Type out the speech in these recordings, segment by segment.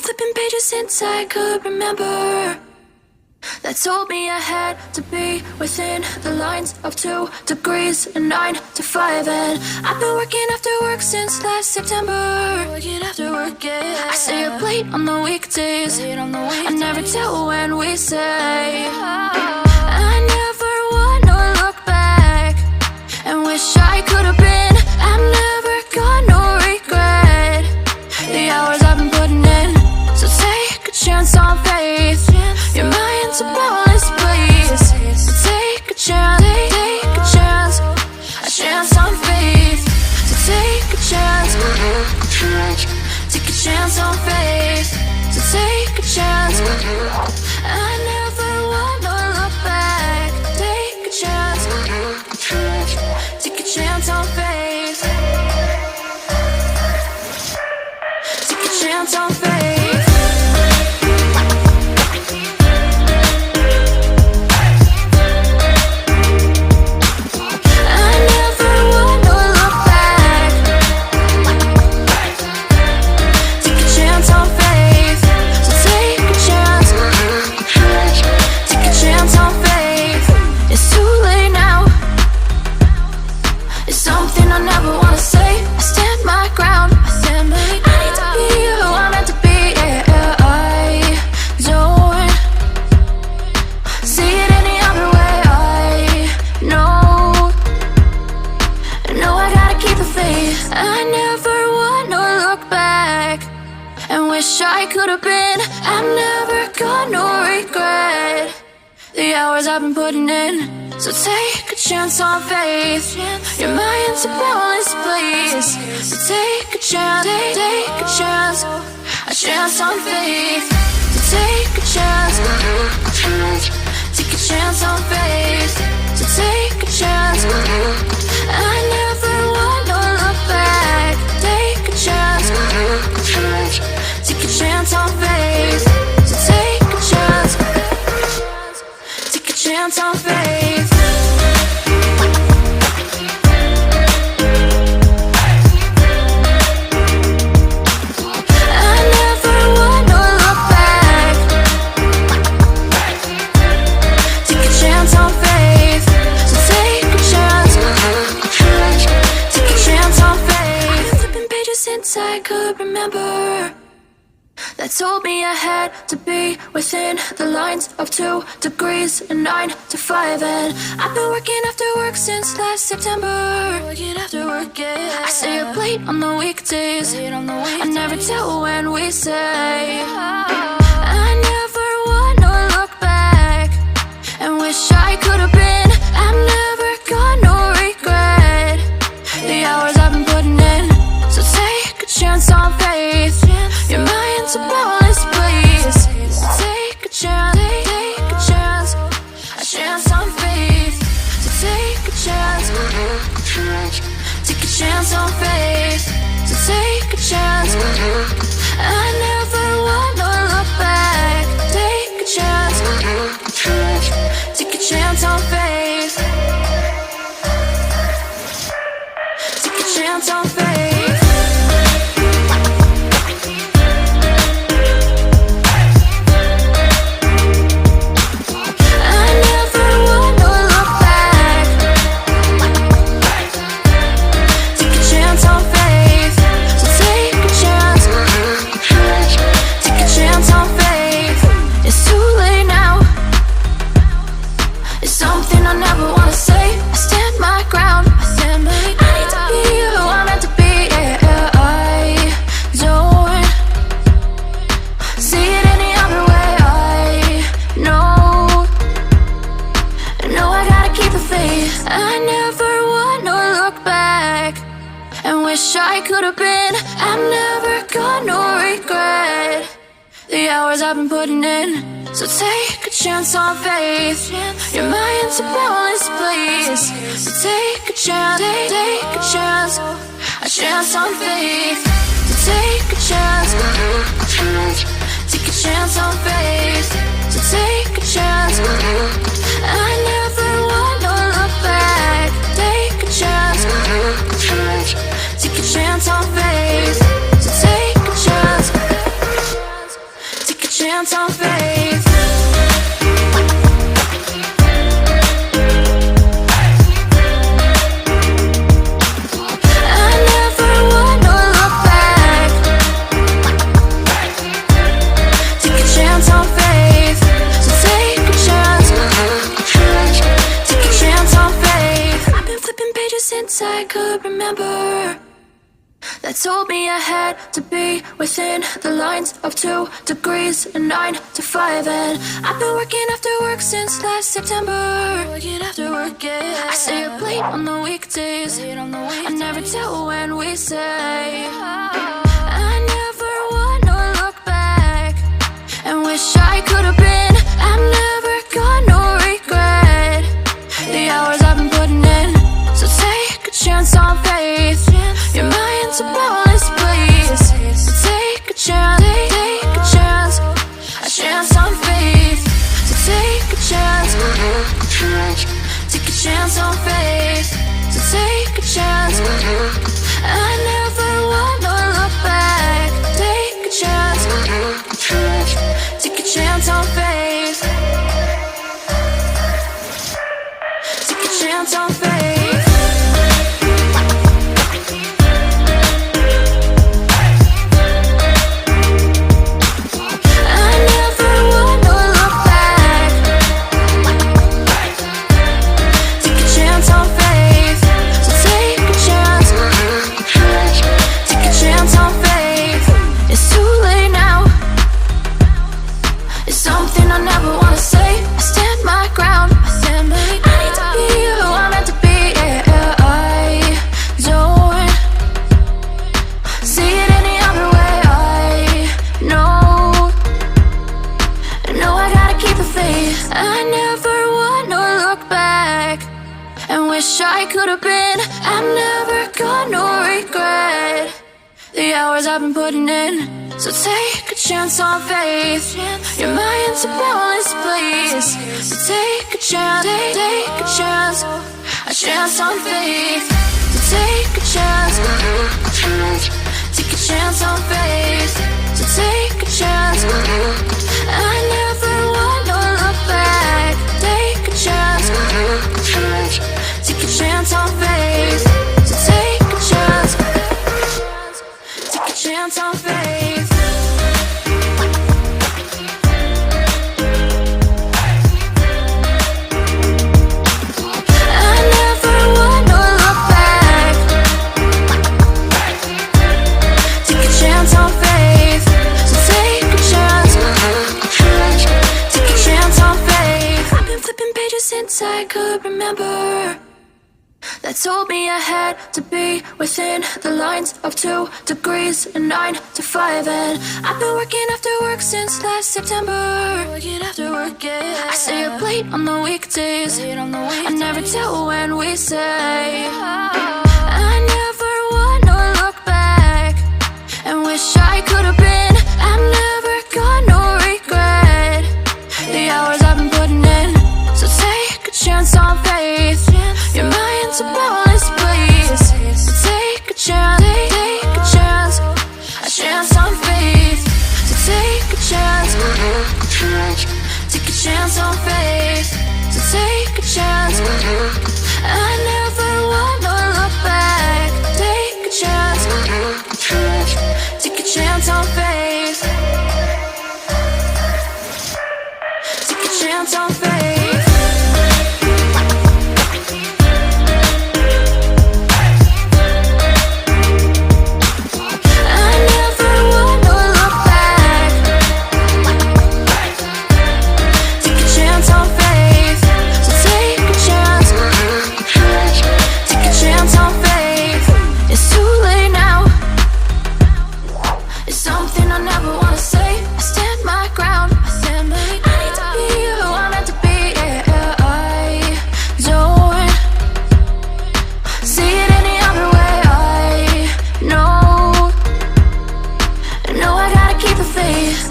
flipping pages since I could remember, that told me I had to be within the lines of 2 degrees and 9 to 5. And I've been working after work since last September. Working after work, yeah. I stay up late on the weekdays. I never tell when we say. I never wanna look back and wish I could have been. I've never got no regret. The hours I've been putting in, so take a chance on faith. Your mind's a boundless place. So take a chance, take a chance, a chance on faith. So take a chance, take a chance on faith. So take a chance. I never wanna look back. Take a chance, take a chance on faith. Take a chance on faith. I could have been. I've never got no regret. The hours I've been putting in, so take a chance on faith. Your mind's a boundless place. So take a chance, take a chance, a chance on faith. So take a chance, take a chance on faith. So take a chance. I never wanna look back. Take a chance, take a chance on faith. So take a chance, take a chance on faith. I never wanna look back. Take a chance on faith. So take a chance, take a chance on faith. Flipping pages since I could remember, that told me I had to be within the lines of 2 degrees and 9 to 5. And I've been working after work since last September. Working after work, yeah. I stay up late on the weekdays. I never tell when we say. I never wanna look back and wish I could have been. I've never got no regret. The hours I've been putting in, so take a chance on faith. Your mind's a boundless place. So take a chance, take a chance, a chance on faith. So take a chance, take a chance on faith. So take a chance. I never wanna look back. Take a chance, take a chance on faith. Take a chance on faith. I never wanna look back and wish I could have been. I've never got no regret. The hours I've been putting in, so take a chance on faith. Your mind's a boundless place. So take a chance, take a chance, a chance on faith. So take a chance, take a chance on faith. So take a chance. I never wanna look back. Take a chance, take a chance on faith. So take a chance, chance on faith. I never wanna look back. Take a chance on faith. So take a chance. Take a chance on faith. I've been flipping pages since I could remember. That told me I had to be within the lines of 2 degrees and 9 to 5. And I've been working after work since last September. Working after work, yeah. I stay up late on the weekdays. I never tell when we say. I never wanna look back and wish I could have been. I've never got no regret. The hours I've been putting in. So take a chance on faith. Your mind's a bonus, please. So take a chance, take a chance on faith. So take a chance, take a chance on faith. So take a chance. I never wanna look back. Take a chance, take a chance on faith. Take a chance on faith. I never wanna look back and wish I could have been. I've never got no regret. The hours I've been putting in. So take a chance on faith. Your mind's a bonus, please. So take a chance, take a chance on faith. So take a chance, take a chance on faith. So take a chance. I never wanna look back. Take a chance, take a chance on faith. So take a chance, take a chance on faith. I never wanna look back. Take a chance on faith. So take a chance, take a chance on faith. I've been flipping pages since I could remember. That told me I had to be within the lines of 2 degrees and 9 to 5. And I've been working after work since last September. Working after work, yeah. I stay up late on the weekdays. I never tell when we say. I never wanna look back and wish I could have been. I've never got no regret. The hours I've been putting in. So take a chance on faith. Your mind's a bonus, please. So take a chance, take a chance on faith. So take a chance, take a chance on faith. So take a chance. I never wanna look back. Take a chance, take a chance on faith. Take a chance on faith.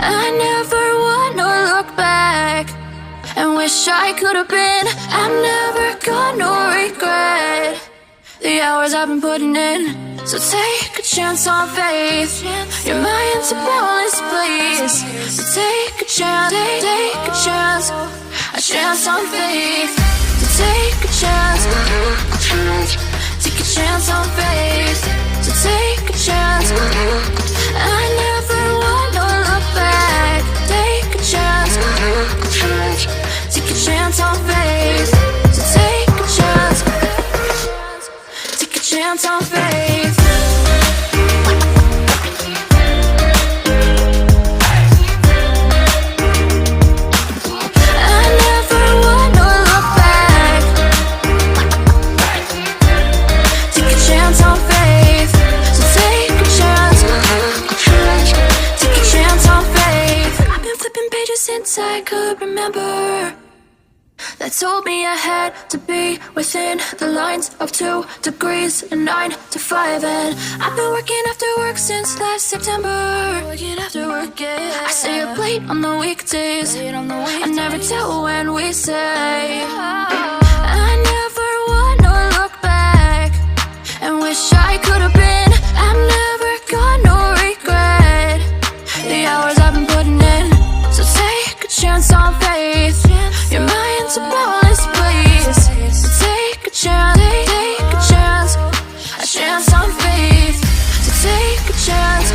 I never wanna look back and wish I could have been. I've never got no regret. The hours I've been putting in. So take a chance on faith. Your mind's a bonus, please. So take a chance, take a chance on faith. So take a chance, take a chance on faith. So take a chance. I never wanna look back. Take a chance, take a chance on faith. So take a chance, take a chance on faith. Since I could remember, that told me I had to be within the lines of 2 degrees and 9 to 5. And I've been working after work since last September. Working after work, yeah. I stay up late on the weekdays. I never tell when we say. I never wanna look back and wish I could have been. I've never got no regret. The hours I've been putting in. So take a chance on faith. Your mind's a boundless place. So take a chance, take a chance on faith. So take a chance,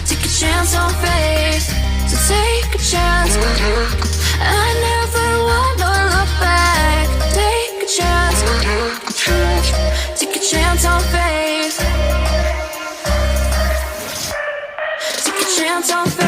take a chance on faith. So take a chance. I never wanna look back. Take a chance, take a chance on faith. Take a chance on faith.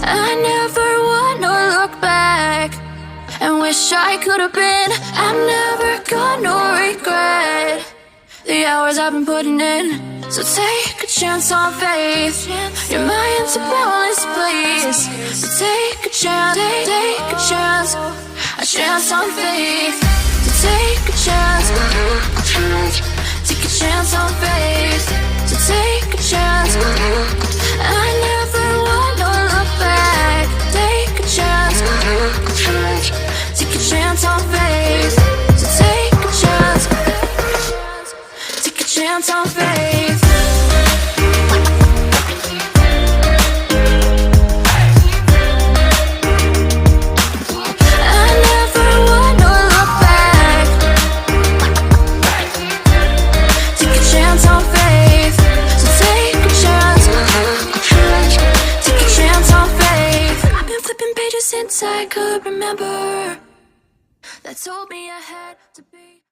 I never wanna look back and wish I could have been. I've never got no regret. The hours I've been putting in. So take a chance on faith. Your mind's a boundless place. So take a chance, take a chance on faith. So take a chance, take a chance on faith. So take a chance. I never wanna look back. Take a chance, take a chance on faith. So take a chance, take a chance on faith. I never wanna look back. Take a chance on faith. So take a chance, take a chance on faith. I've been flipping pages since I could remember. That told me I had to be